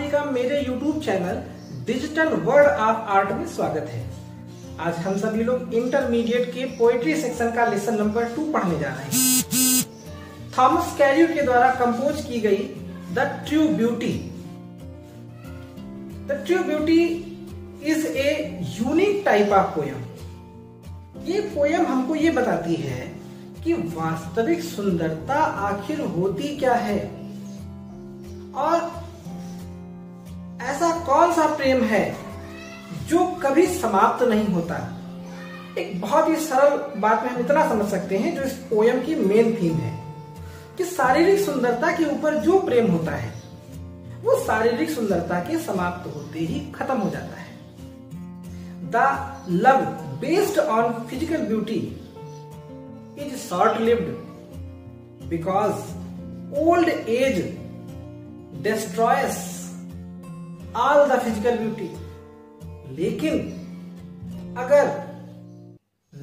सभी का मेरे YouTube channel digital world of art में स्वागत है। आज हम सभी लोग इंटरमीडिएट के पोएट्री सेक्शन का लेसन नंबर 2 पढ़ने जा रहे हैं। थॉमस कैरियो के द्वारा कंपोज की गई the true beauty. The true beauty is a unique type of poem. ये पोयम हमको ये बताती है कि वास्तविक सुंदरता आखिर होती क्या है और ऐसा कौन सा प्रेम है जो कभी समाप्त नहीं होता। एक बहुत ही सरल बात में हम इतना समझ सकते हैं, जो इस पोयम की मेन थीम है कि शारीरिक सुंदरता के ऊपर जो प्रेम होता है वो शारीरिक सुंदरता के समाप्त होते ही खत्म हो जाता है। The love based on physical beauty is short lived because old age destroys all the physical beauty. लेकिन अगर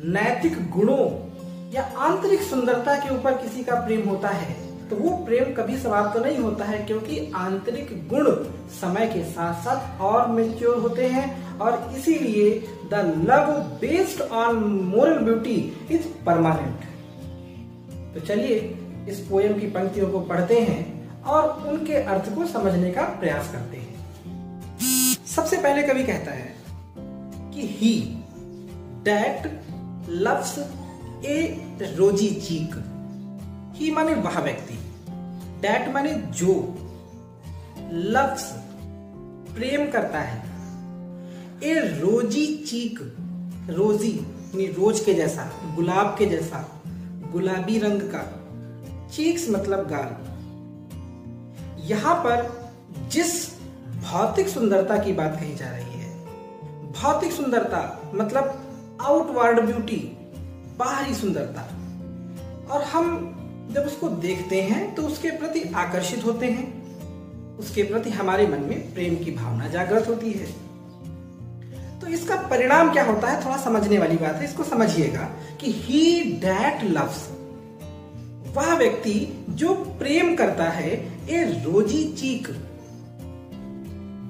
नैतिक गुणों या आंतरिक सुंदरता के ऊपर किसी का प्रेम होता है तो वो प्रेम कभी समाप्त नहीं होता है, क्योंकि आंतरिक गुण समय के साथ साथ और मैच्योर होते हैं और इसीलिए the love based on moral beauty is permanent. तो चलिए इस पोयम की पंक्तियों को पढ़ते हैं और उनके अर्थ को समझने का प्रयास करते हैं। सबसे पहले कवि कहता है कि ही दैट लव्स ए रोजी चीक। ही माने वह व्यक्ति, दैट माने जो, लव्स प्रेम करता है, ए रोजी चीक, रोजी यानी रोज के जैसा, गुलाब के जैसा, गुलाबी रंग का, चीक्स मतलब गाल। यहां पर जिस भौतिक सुंदरता की बात कही जा रही है, भौतिक सुंदरता मतलब आउटवर्ड ब्यूटी, बाहरी सुंदरता, और हम जब उसको देखते हैं तो उसके प्रति आकर्षित होते हैं, उसके प्रति हमारे मन में प्रेम की भावना जागृत होती है। तो इसका परिणाम क्या होता है, थोड़ा समझने वाली बात है, इसको समझिएगा कि ही दैट लव्स, वह व्यक्ति जो प्रेम करता है, ए रोजी चीक,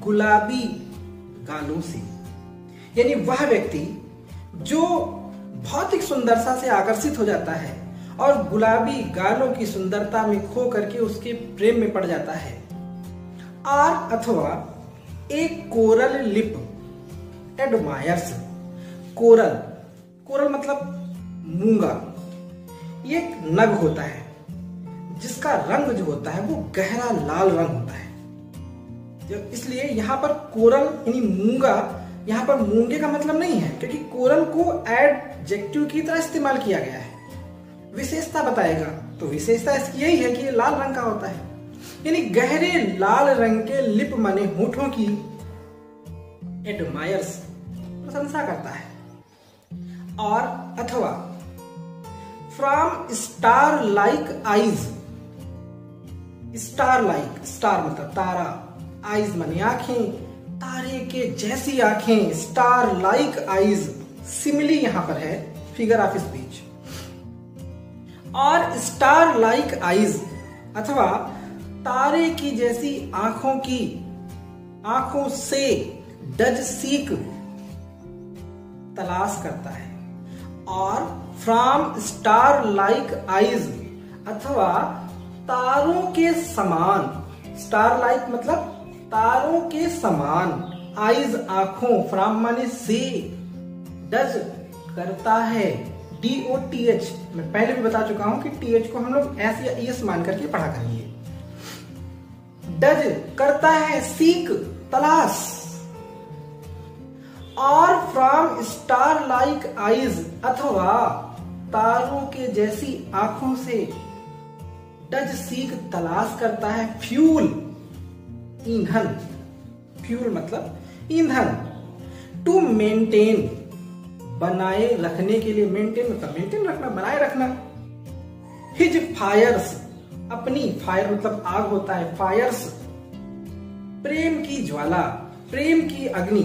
गुलाबी गालों से, यानी वह व्यक्ति जो भौतिक सुंदरता से आकर्षित हो जाता है और गुलाबी गालों की सुंदरता में खो करके उसके प्रेम में पड़ जाता है। और अथवा एक coral lip admires. Coral, coral मतलब मूंगा, ये एक नग होता है जिसका रंग जो होता है वो गहरा लाल रंग होता है। इसलिए यहाँ पर कोरल यानी मूंगा, यहाँ पर मूंगे का मतलब नहीं है, क्योंकि कोरल को एडजेक्टिव की तरह इस्तेमाल किया गया है। विशेषता बताएगा तो विशेषता इसकी यही है कि ये लाल रंग का होता है, यानी गहरे लाल रंग के लिप माने होठों की एडमायर्स प्रशंसा करता है। और अथवा from star like eyes, star like, star मतलब तारा, आईज माने आंखें, तारे के जैसी आंखें, स्टार लाइक आईज, सिमिली यहां पर है, फिगर ऑफ स्पीच। और स्टार लाइक आईज अथवा तारे की जैसी आंखों की, आंखों से डज सीक तलाश करता है। और फ्रॉम स्टार लाइक आईज अथवा तारों के समान, स्टार लाइक मतलब तारों के समान, आईज आंखों, फ्रॉम माने से, डज करता है, DOTH। मैं पहले भी बता चुका हूं कि TH को हम लोग एस या ES मान करके पढ़ा करेंगे। डज करता है, सीक तलाश। और फ्रॉम स्टार लाइक आईज अथवा तारों के जैसी आंखों से डज सीक तलाश करता है, फ्यूल ईंधन, फ्यूल मतलब ईंधन, टू मेंटेन बनाए रखने के लिए, मेंटेन मतलब मेंटेन रखना, बनाए रखना, हिज फायर्स अपनी, फायर मतलब आग होता है, फायर्स प्रेम की ज्वाला, प्रेम की अग्नि,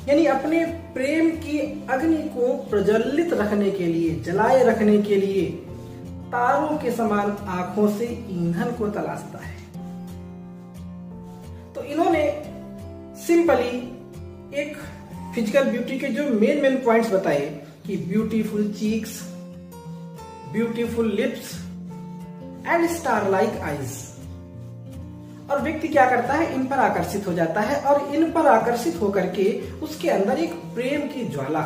यानी अपने प्रेम की अग्नि को प्रज्वलित रखने के लिए, जलाए रखने के लिए तारों के समान आंखों से ईंधन को तलाशता है। तो इन्होंने सिंपली एक फिजिकल ब्यूटी के जो मेन पॉइंट्स बताए कि beautiful cheeks, beautiful lips and star like eyes, और व्यक्ति क्या करता है, इन पर आकर्षित हो जाता है और इन पर आकर्षित होकर के उसके अंदर एक प्रेम की ज्वाला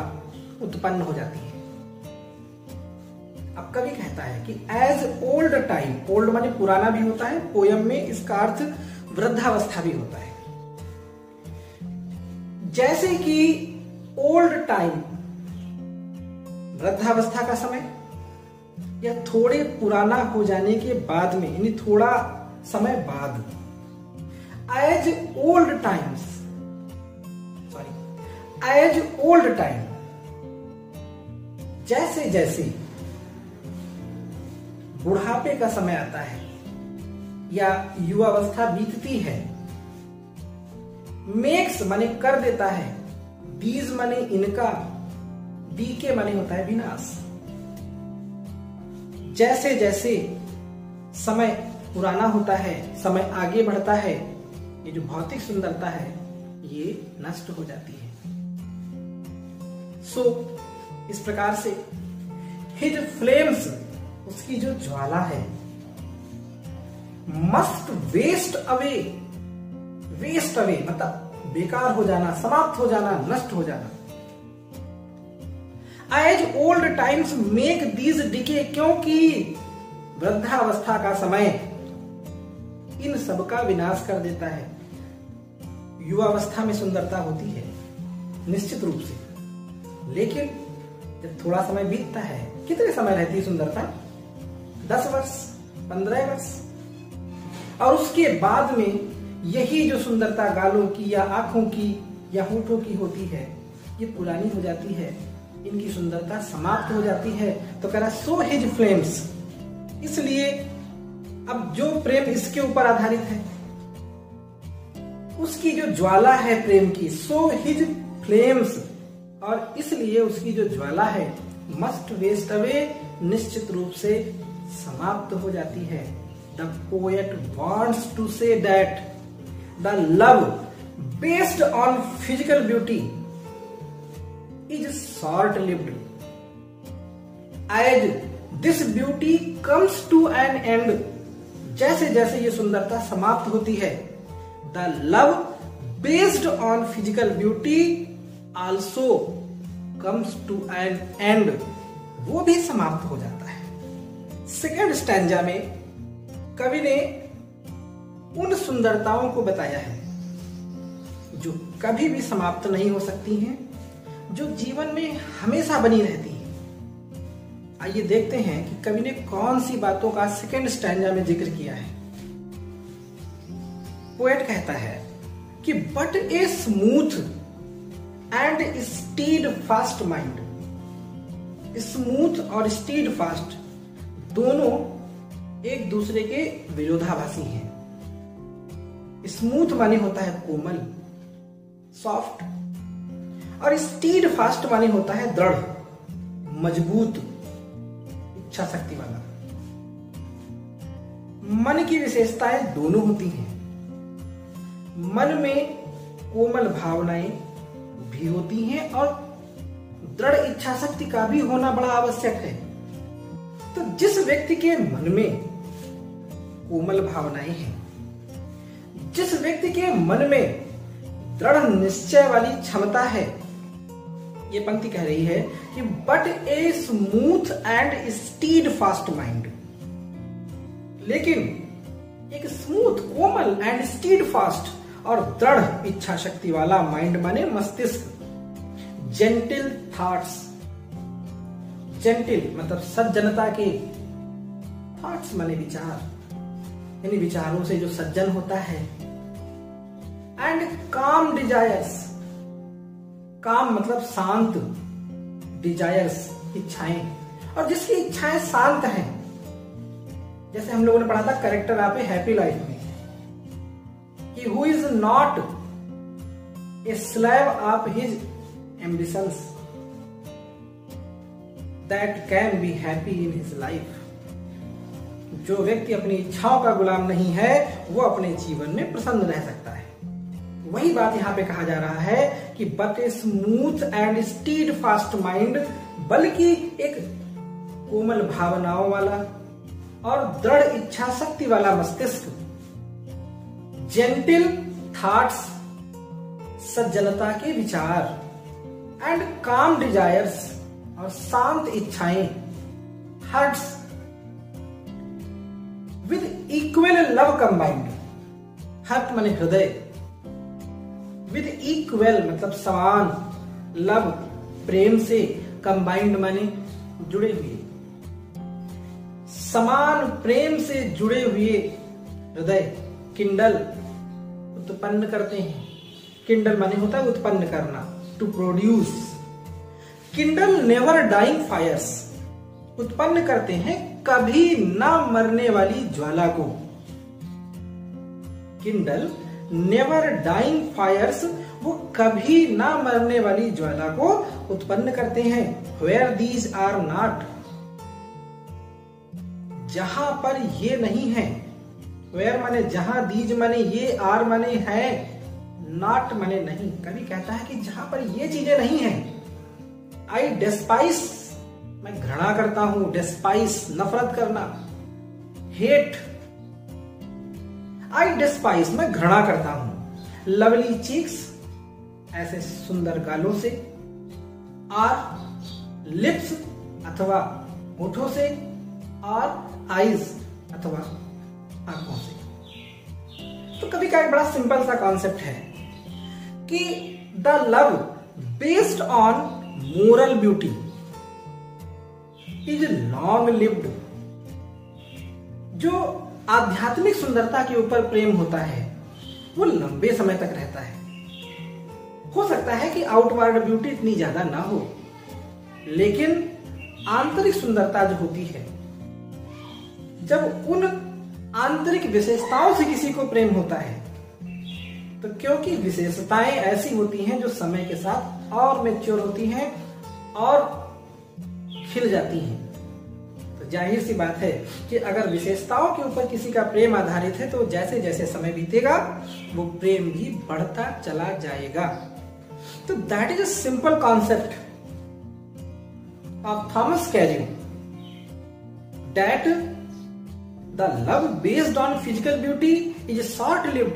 उत्पन्न हो जाती है। अब कवि कहता है कि एज ओल्ड टाइम, ओल्ड माने पुराना भी होता है, पोयम में इसका अर्थ वृद्धावस्था भी होता है। जैसे कि ओल्ड टाइम वृद्धावस्था का समय, या थोड़े पुराना हो जाने के बाद में, यानी थोड़ा समय बाद। As old times, sorry, as old time, जैसे जैसे बुढ़ापे का समय आता है या युवावस्था बीतती है, मेक्स माने कर देता है, दीज माने इनका, बीके माने होता है विनाश। जैसे जैसे समय पुराना होता है, समय आगे बढ़ता है, ये जो भौतिक सुंदरता है ये नष्ट हो जाती है। सो इस प्रकार से हिज फ्लेम्स, उसकी जो ज्वाला है, must waste away, waste away मतलब बेकार हो जाना, समाप्त हो जाना, नष्ट हो जाना। As old times make these decay, क्योंकि वृद्धावस्था का समय इन सब का विनाश कर देता है। युवावस्था में सुंदरता होती है निश्चित रूप से, लेकिन जब थोड़ा समय बीतता है, कितने समय रहती है सुंदरता, 10 वर्ष, 15 वर्ष, और उसके बाद में यही जो सुंदरता गालों की या आंखों की या होठों की होती है, ये पुरानी हो जाती है, इनकी सुंदरता समाप्त हो जाती है। तो कह रहा सो हिज फ्लेम्स, इसलिए अब जो प्रेम इसके ऊपर आधारित है, उसकी जो ज्वाला है प्रेम की, सो हिज फ्लेम्स, और इसलिए उसकी जो ज्वाला है मस्ट वेस्ट अवे, निश्चित रूप से समाप्त हो जाती है। The poet wants to say that the love based on physical beauty is short lived, as this beauty comes to an end, जैसे जैसे ये सुंदरता समाप्त होती है, the love based on physical beauty also comes to an end, वो भी समाप्त हो जाता है। सेकेंड स्टैंजा में कवि ने उन सुंदरताओं को बताया है जो कभी भी समाप्त नहीं हो सकती हैं, जो जीवन में हमेशा बनी रहती हैं। आइए देखते हैं कि कवि ने कौन सी बातों का सेकेंड स्टैंजा में जिक्र किया है। पोएट कहता है कि but a smooth and stead fast mind, smooth और स्टीड फास्ट दोनों एक दूसरे के विरोधाभासी हैं। स्मूथ माने होता है कोमल, सॉफ्ट, और स्टीड फास्ट माने होता है दृढ़, मजबूत, इच्छा शक्ति वाला। मन की विशेषताएं दोनों होती हैं। मन में कोमल भावनाएं भी होती हैं और दृढ़ इच्छा शक्ति का भी होना बड़ा आवश्यक है। तो जिस व्यक्ति के मन में कोमल भावनाएं हैं, जिस व्यक्ति के मन में दृढ़ निश्चय वाली क्षमता है, ये पंक्ति कह रही है कि but a smooth and stead fast mind, लेकिन एक smooth, Komal and stead fast और दृढ़ इच्छा शक्ति वाला माइंड माने मस्तिष्क, जेंटिल थॉट्स, जेंटिल मतलब सज्जनता के, थॉट्स माने विचार, यानी विचारों से जो सज्जन होता है, एंड काम डिजायर्स, काम मतलब शांत, डिजायर्स इच्छाएं, और जिसकी इच्छाएं शांत हैं, जैसे हम लोगों ने पढ़ा था character of A happy life में कि who is not a slave of his ambitions that can be happy in his life. जो व्यक्ति अपनी इच्छाओं का गुलाम नहीं है, वो अपने जीवन में प्रसन्न रह सकता है। वही बात यहाँ पे कहा जा रहा है कि but a smooth and stead fast mind, बल्कि एक कोमल भावनाओं वाला और दृढ़ इच्छा शक्ति वाला मस्तिष्क, जेंटिल थॉट्स, सज्जनता के विचार, एंड काम डिजायर्स, और शांत इच्छाएं, hearts with equal love combined, heart माने हृदय, विद इक्वल मतलब समान, लव प्रेम से, कंबाइंड माने जुड़े हुए, समान प्रेम से जुड़े हुए हृदय, किंडल उत्पन्न करते हैं। किंडल माने होता है उत्पन्न करना, to produce. Kindle never dying fires, उत्पन्न करते हैं कभी ना मरने वाली ज्वाला को। किंडल नेवर डाइंग फायर्स, वो कभी ना मरने वाली ज्वाला को उत्पन्न करते हैं। वेयर दीज आर नॉट, जहां पर ये नहीं है। वेयर माने जहां, दीज माने ये, आर माने है, नॉट माने नहीं। कभी कहता है कि जहां पर ये चीजें नहीं है। आई डेस्पाइस, मैं घृणा करता हूं, डेस्पाइस नफरत करना, हेट, आई डेस्पाइस मैं घृणा करता हूं। लवली चीक्स, ऐसे सुंदर गालों से, आर लिप्स अथवा होठों से, और आईज अथवा आंखों से। तो कभी का एक बड़ा सिंपल सा कॉन्सेप्ट है कि the love based on moral beauty is long lived. जो आध्यात्मिक सुंदरता के ऊपर प्रेम होता है वो लंबे समय तक रहता है। हो सकता है कि आउटवर्ड ब्यूटी इतनी ज्यादा ना हो, लेकिन आंतरिक सुंदरता जो होती है, जब उन आंतरिक विशेषताओं से किसी को प्रेम होता है, तो क्योंकि विशेषताएं ऐसी होती हैं जो समय के साथ और मैच्योर होती हैं और खिल जाती हैं, तो जाहिर सी बात है कि अगर विशेषताओं के ऊपर किसी का प्रेम आधारित है तो जैसे जैसे समय बीतेगा वो प्रेम भी बढ़ता चला जाएगा। तो that is a simple concept of Thomas carry, that the love based on physical beauty is short lived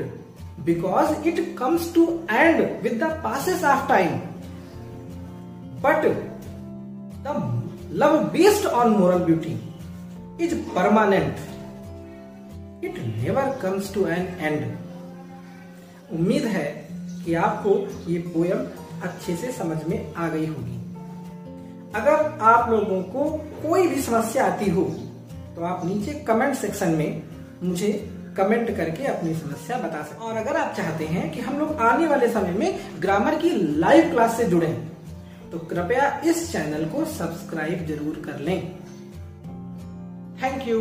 because it comes to end with the passage of time, but the love based on moral beauty is permanent, it never comes to an end। उम्मीद है कि आपको ये poem अच्छे से समझ में आ गई होगी। अगर आप लोगों को कोई भी समस्या आती हो तो आप नीचे कमेंट सेक्शन में मुझे कमेंट करके अपनी समस्या बता सकते हैं। और अगर आप चाहते हैं कि हम लोग आने वाले समय में ग्रामर की लाइव क्लास से जुड़ें तो कृपया इस चैनल को सब्सक्राइब जरूर कर लें। Thank you.